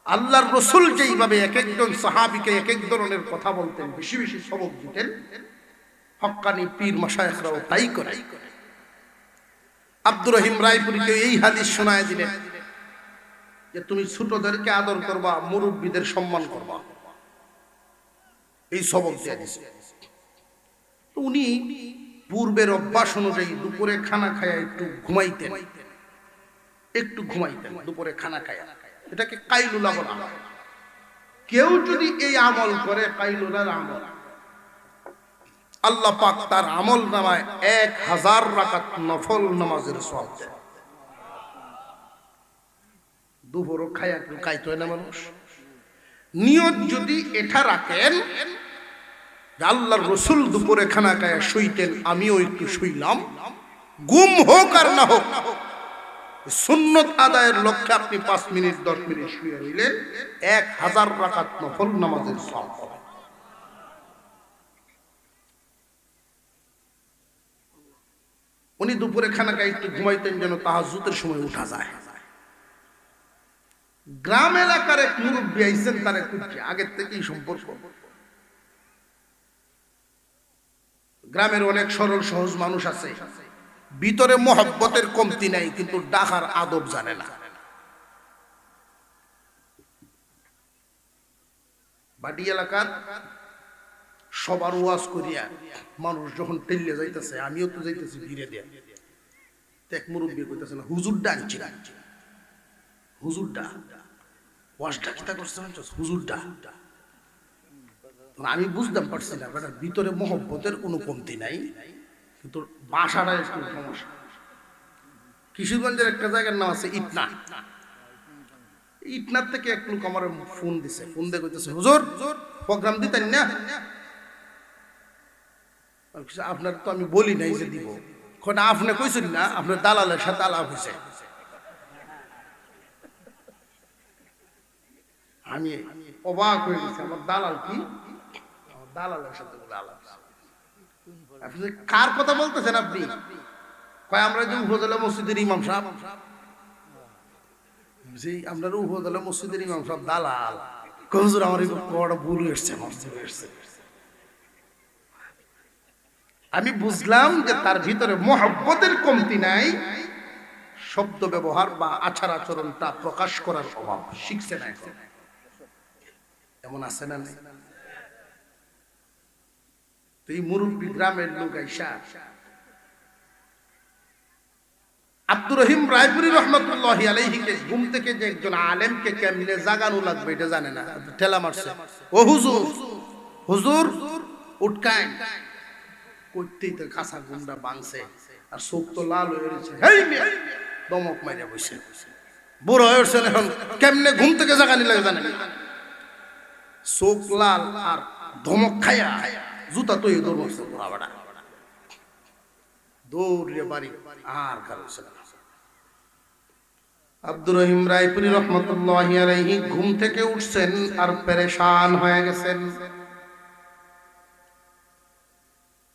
আল্লাহর রাসূল যেইভাবে এক একজন সাহাবীকে এক এক ধরনের কথা বলতেন, বেশি বেশি সবক দিতেন, হক্কানি পীর মাশায়েখরাও তাই করে। আব্দুর রহিম রায়পুরীকে এই হাদিস শোনায় দিলেন যে তুমি ছোটদেরকে আদর করবা, মুরব্বীদের সম্মান করবা। এই সবক দিয়ে দিছে। উনি পূর্বের অভ্যাস অনুযায়ী দুপুরে খানা খায়া একটু ঘুমাইতেন, দুপুরে খানা খায়া, এটাকে কাইলুলা বলা হয়। কেউ যদি এই আমল করে, কাইলুলার আমল, আল্লাহ পাক তার আমল নামায় 1000 রাকাত নফল নামাজের সওয়াব দেন। দুপুরও খায়া একটু খাইতে হয় না মানুষ। নিয়ত যদি এটা রাখেন যে আল্লাহর রাসূল দুপুরে খানা খায়া শুইতেন, আমিও একটু শুইলাম, ঘুম হোক আর না হোক, সুন্নত আদায়ের লক্ষ্যে আপনি 5 মিনিট 10 মিনিট শুয়ে রইলেন, 1000 রাকাত নফল নামাজের সওয়াব পাবেন। উনি দুপুরে খানা খাই একটু ঘুমাইতেন যেন তাহাজ্জুদের সময় উঠা যায়। গ্রাম এলাকার এক মুরব্বী আইছেন, তার একটু আগের থেকেই সম্পর্ক। গ্রামের অনেক সরল সহজ মানুষ আছে, ভিতরে মহব্বতের কমতি নাই, কিন্তু ডাকার আদব জানে না। বাড়ি এলাকার সবার ওয়াজ করিয়া মানুষ যখন টেল্লে যাইতেছে, আমিও তো যাইতেছি ভিড়ে দিয়া, এক মুরব্বী কইতেছে না, হুজুরটা আনছি না, হুজুরটা ওয়াজটা কিতা করছে, হুজুরটা। আমি বুঝতাম পারছি না, বেটার ভিতরে মহব্বতের কোনো কমতি নাই, কিন্তু বাসাটা একটু সমস্যা। কিশোরগঞ্জের একটা জায়গার নাম আছে ইটনা, ইটনার থেকে এক লোক আমার ফোন দিছে, ফোন দিয়ে কইতেছে, হুজুর প্রোগ্রাম দিতেন না? আপনার তো আমি বলি নাই যে দিব। আপনি কইছেন না, আপনার দালালের সাথে আলাপ হয়েছে। আমি অবাক হয়ে গেছি, আমার দালাল কি? আমার দালালের সাথে আলাপ। আপনি কার কথা বলতেছেন আপনি? কয় আমরা যে উপজেলা মসজিদের ইমাম সাহেব, আপনার উপজেলা মসজিদের ইমাম সাহেব দালাল। হুজুর আমার বড় ভুল হয়েছে। আমি বুঝলাম যে তার ভিতরে মহব্বতের কমতি নাই, শব্দ ব্যবহার বা আচার আচরণটা প্রকাশ করার অভাব, শিখছে না এখন। এমন আছে না? তো এই মুরব্বী গ্রামের লোক আইসা আব্দুর রহিম রায়পুরী রহমতুল্লাহি আলাইহিকে ঘুম থেকে যে একজন আলেমকে কেমনে জাগানো লাগবে এটা জানে না, ঠেলা মারছে, ও হুজুর, হুজুর উঠকায় করতেই তো কাঁচা গুন্ডা বাংছে, আর চোখ তো লাল হয়ে রয়েছে, দমক মাইরা বসে, বুড়ো হয়েছেন এখন, কেমনে ঘুম থেকে জাগানি লাগে জানে না, চোখ লাল আর ধমক খায়া জুতা তো দৌড়ছে, বুড়া বাড়া দৌড়ে বাড়ি আর কারো ছিল। আব্দুর রহিম রায়পুরী রহমতুল্লাহি আলাইহি ঘুম থেকে উঠছেন আর পেরেশান হয়ে গেছেন।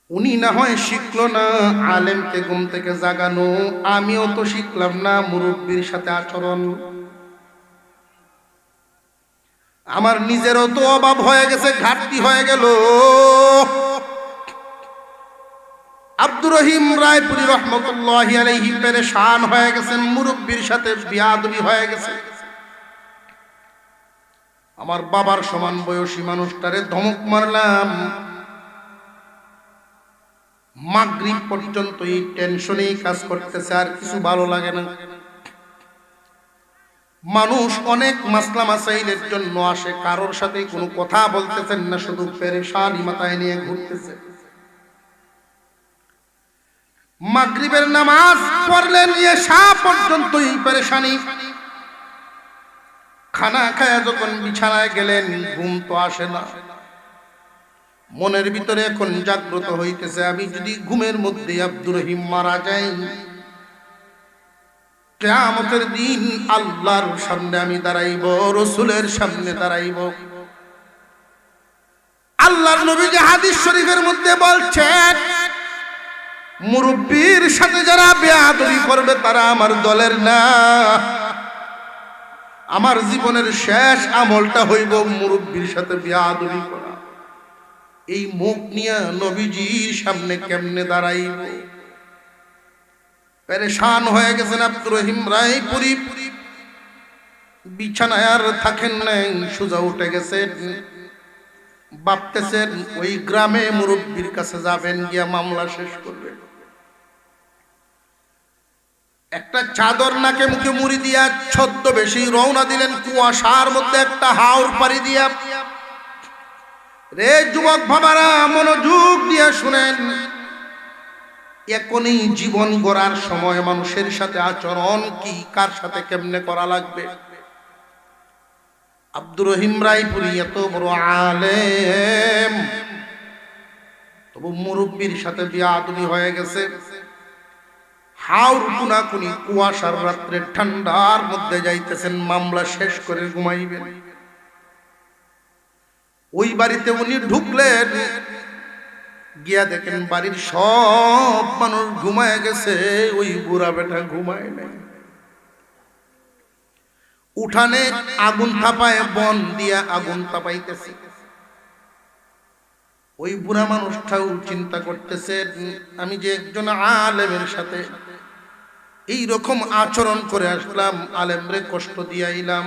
উনি না হয় শিখলো না আলেমকে ঘুম থেকে জাগানো, আমিও তো শিখলাম না মুরব্বীর সাথে আচরণ। আমার নিজেরও তো অভাব হয়ে গেছে, ঘাটতি হয়ে গেল। আব্দুর রহিম রায়পুরী রহমতুল্লাহি আলাইহি পেরেশান হয়ে গেছেন, মুরব্বীর সাথে বিয়াদবি হয়ে গেছে। আমার বাবার সমান বয়সী মানুষটারে ধমক মারলাম, মাগরিব পর্যন্ত এই টেনশনেই কাজ করতেছে, আর কিছু ভালো লাগে না। মানুষ অনেক মাসলা মাসাইলের জন্য আসে, কারোর সাথে কোনো কথা বলতেছেন না, শুধু পেরেশানি মাথায় নিয়ে ঘুরতেছে। মাগরিবের নামাজ পড়লেন, এশা পর্যন্ত এই পেরেশানি। খানা খায়া যখন বিছানায় গেলেন, ঘুম তো আসে না। মনের ভিতরে এখন জাগ্রত হইতেছে, আমি যদি ঘুমের মধ্যে আব্দুর রহিম মারা যাই, কিয়ামতের দিন আল্লাহর সামনে আমি দাঁড়াইব, রাসূলের সামনে দাঁড়াইব। আল্লাহর নবী যে হাদিস শরীফের মধ্যে বলছেন, মুরব্বির সাথে যারা বেয়াদবি করবে তারা আমার দলের না। আমার জীবনের শেষ আমলটা হইব মুরব্বির সাথে বেয়াদবি করা। এই মুখ নিয়ে নবীজির সামনে কেমনে দাঁড়াইব? পেরেশান হয়ে গেছেন আব্দুর রহিম রায়পুরী, বিছানায় আর থাকেন নাই, সোজা উঠে গেছেন। ভাবতেছেন ওই গ্রামে মুরব্বীর কাছে যাবেন, গিয়া মামলা শেষ করবেন। একটা চাদর নাকে মুখে মুড়ি দিয়া ছদ্মবেশী রওনা দিলেন কুয়াশার মধ্যে একটা হাওর পাড়ি দিয়া। রে যুবক বাবারা, মনোযোগ দিয়ে শুনেন, এখনই জীবন গড়ার সময় মানুষের সাথে আচরণ কি, কার সাথে কেমনে করা লাগবে। আব্দুর রহিম রায়পুরি এত বড় আলেম, তবু মুরব্বীর সাথে বিয়াদবি হয়ে গেছে। হাওর কুনাকুনি কুয়াশার রাত্রে ঠান্ডার মধ্যে যাইতেছেন, মামলা শেষ করে ঘুমাইবেন। ওই বাড়িতে উনি ঢুকলেন, গিয়া দেখেন বাড়ির সব মানুষ ঘুমায় গেছে, ওই বুড়া বেটা ঘুমায় নাই। উঠানে আগুন তাপায়, বন দিয়া আগুন তাপাইতেছে। ওই বুড়া মানুষটাও চিন্তা করতেছে, আমি যে একজন আলেমের সাথে এই রকম আচরণ করে আসলাম, আলেমরে কষ্ট দিয়াইলাম,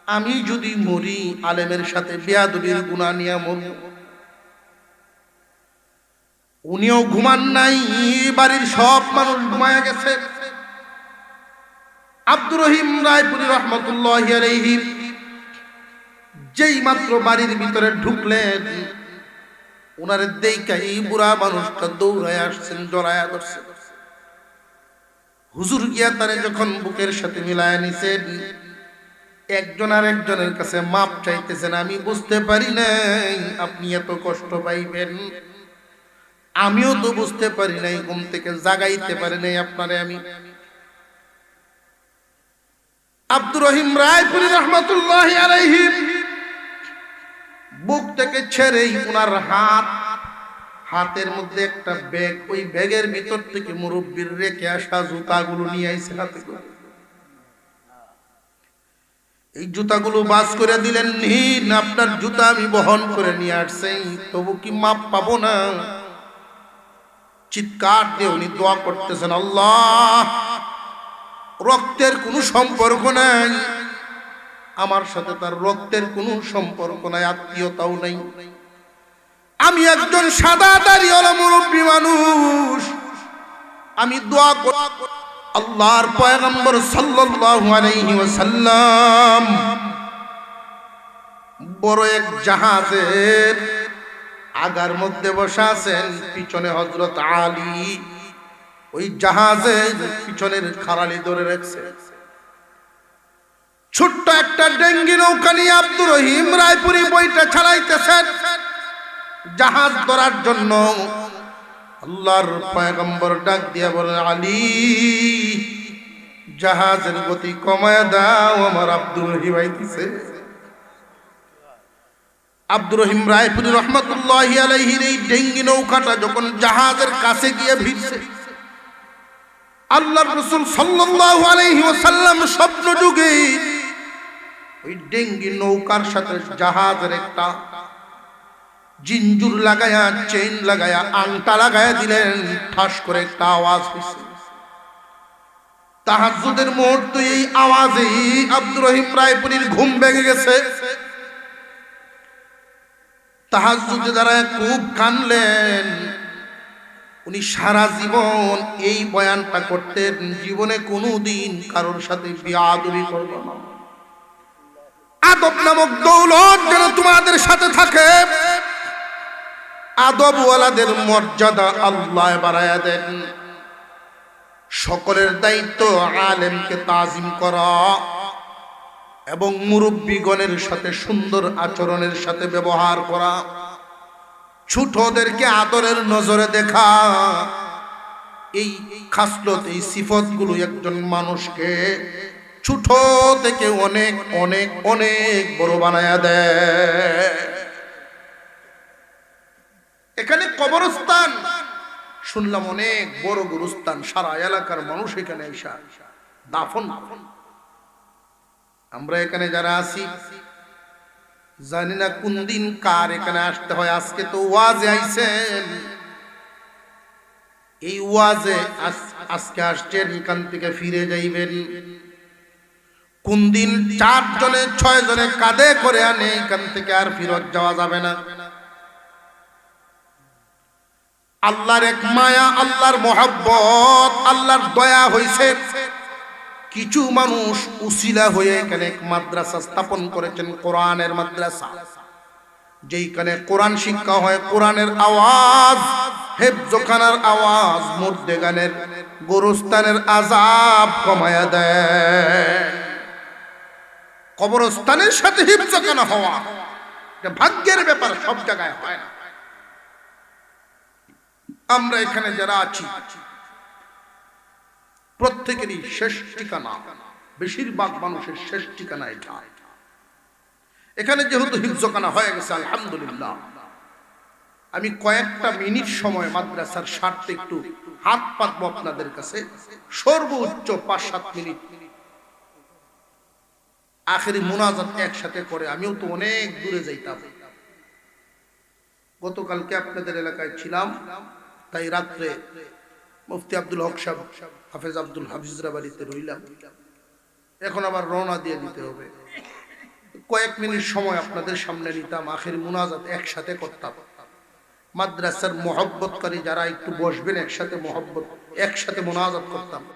আমি যদি মরি আলেমের সাথে বেয়াদবির গুনাহ নিয়া মরি। উনিও ঘুমান নাই, বাড়ির সব মানুষ ঘুমায় গেছে। আব্দুর রহিম রায়পুরি রহমতুল্লাহি আলাইহি যেই মাত্র বাড়ির ভিতরে ঢুকলেন, ওনারে দেখাই বুড়া মানুষটা দৌড়ায় আসছেন, জড়ায়া ধরছেন। হুজুর গিয়া তারে যখন বুকের সাথে মিলায় নিছেন, একজন আর একজনের কাছে মাপ চাইতেছেন। আমি বুঝতে পারি নাই আপনি এত কষ্ট পাইবেন, আমিও তো বুঝতে পারি নাই, ঘুম থেকে জাগাইতে পারি নাই আপনারে আমি। আব্দুর রহিম রায়পুরি রহমতুল্লাহি আলাইহি বুক থেকে ছেড়েই ওনার হাতের মধ্যে একটা ব্যাগ, ওই ব্যাগের ভিতর থেকে মুরব্বির রেখে আসা জুতাগুলো নিয়ে আইছে হাতে করে। এই জুতাগুলো বাস করে দিলেন, নিন আপনার জুতা আমি বহন করে নিয়ে আসছি, তবু কি মাপ পাবো না? চিৎকার দিয়ে উনি দোয়া করতেছেন, আল্লাহ, রক্তের কোনো সম্পর্ক নাই আমার সাথে, তার রক্তের কোনো সম্পর্ক নাই, আত্মীয়তাও নাই। আমি একজন সাদা দাড়িওয়ালা মুরব্বী মানুষ, আমি দোয়া করি আল্লাহর পয়গম্বর সাল্লাল্লাহু আলাইহি ওয়াসাল্লাম বড় এক জাহাজের আগার মধ্যে বসা আছেন, পিছনে হযরত আলী ওই জাহাজের পিছনের খারালি ধরে রাখছে। ছোট্ট একটা ডেঙ্গি নৌকা নিয়ে আব্দুর রহিম রায়পুরি বইটা চালাইতেছেন জাহাজ ধরার জন্য। আল্লাহর পয়গম্বর ডাক দিয়া বলেন, আলী, জাহাজের গতি কমায় দাও, আমার আব্দুর রহিম আইতেছে। আব্দুর রহিম রায়পুরি রহমতুল্লাহি আলাইহির এই ডেঙ্গি নৌকাটা যখন জাহাজের কাছে গিয়ে ভিড়ছে, আল্লাহর রাসূল সাল্লাল্লাহু আলাইহি ওয়াসাল্লাম স্বপ্ন যুগে ওই ডেঙ্গি নৌকার সাথে জাহাজের একটা জিঞ্জুর লাগায়া, চেইন লাগায়া, আংটা লাগায়া দিলেন। ঠাস করে একটা আওয়াজ হইছে। তাহাজ্জুদের মুহূর্তে এই আওয়াজেই আব্দুর রহিম রায়পুরির ঘুম ভেঙে গেছে। তাহাজ্জুদে দাঁড়ায় খুব কানলেন। উনি সারা জীবন এই বয়ানটা করতেন, জীবনে কোনোদিন কারোর সাথে বিয়াদবি করব না। আদব নামক দৌলত যেন তোমাদের সাথে থাকে। আদবওয়ালাদের মর্যাদা আল্লাহ বাড়ায়া দেন। সকলের দায়িত্ব আলেমকে তাজিম করা এবং মুরব্বীগণের সাথে সুন্দর আচরণের সাথে ব্যবহার করা, ছোটদেরকে আদরের নজরে দেখা। এই খাসলত, এই সিফতগুলো একজন মানুষকে ছোট থেকে অনেক অনেক অনেক বড় বানায়া দেয়। এখানে কবরস্থান শুনলাম, অনেক বড় গুরুস্থান, সারা এলাকার মানুষ এখানে এসে দাফন। আমরা এখানে যারা আছি জানি না কোন দিন কার এখানে আসতে হয়। আজকে তো ওয়াজে আইছেন, এই ওয়াজে আজকে আসছেন, এখান থেকে ফিরে যাইবেন। কোন দিন 4 জনে 6 জনে কাঁধে করে আনে এখান থেকে আর ফিরত যাওয়া যাবে না। আল্লাহর এক মায়া, আল্লাহর মহব্বত, আল্লাহর দয়া হইছে, কিছু মানুষ উসিলা হয়ে এখানে এক মাদ্রাসা স্থাপন করেছেন, কোরআনের মাদ্রাসা, যেইখানে কোরআন শিক্ষা হয়, কোরআনের আওয়াজ, হেফজখানার আওয়াজ মুর্দে গানের গোরস্থানের আযাব কমায়া দেয়। কবরস্থানের সাথে হেফজখানা হওয়া এটা ভাগ্যের ব্যাপার, সব জায়গায় হয় না। আমরা এখানে যারা আছি প্রত্যেকেরই শেষ ঠিকানা, বেশিরভাগ মানুষের শেষ ঠিকানা এটা। এখানে যেহেতু হিফজখানা হয়ে গেছে আলহামদুলিল্লাহ, আমি কয়েকটা মিনিট সময় মাদ্রাসার স্বার্থে একটু হাত পাতবো আপনাদের কাছে, সর্বোচ্চ 5-7 মিনিট আখেরি মুনাজাত একসাথে করে। আমিও তো অনেক দূরে যাইতাম, গতকালকে আপনাদের এলাকায় ছিলাম, তাই রাত্রে মুফতি আব্দুল হক সাহেব, হাফেজ আব্দুল হাফিজরা বাড়িতে রইলাম। এখন আবার রওনা দিয়ে দিতে হবে। কয়েক মিনিট সময় আপনাদের সামনে নিতাম, আখেরি মুনাজাত একসাথে করতাম। মাদ্রাসার মহব্বতকারী যারা একটু বসবেন, একসাথে মহব্বত, একসাথে মুনাজাত করতাম।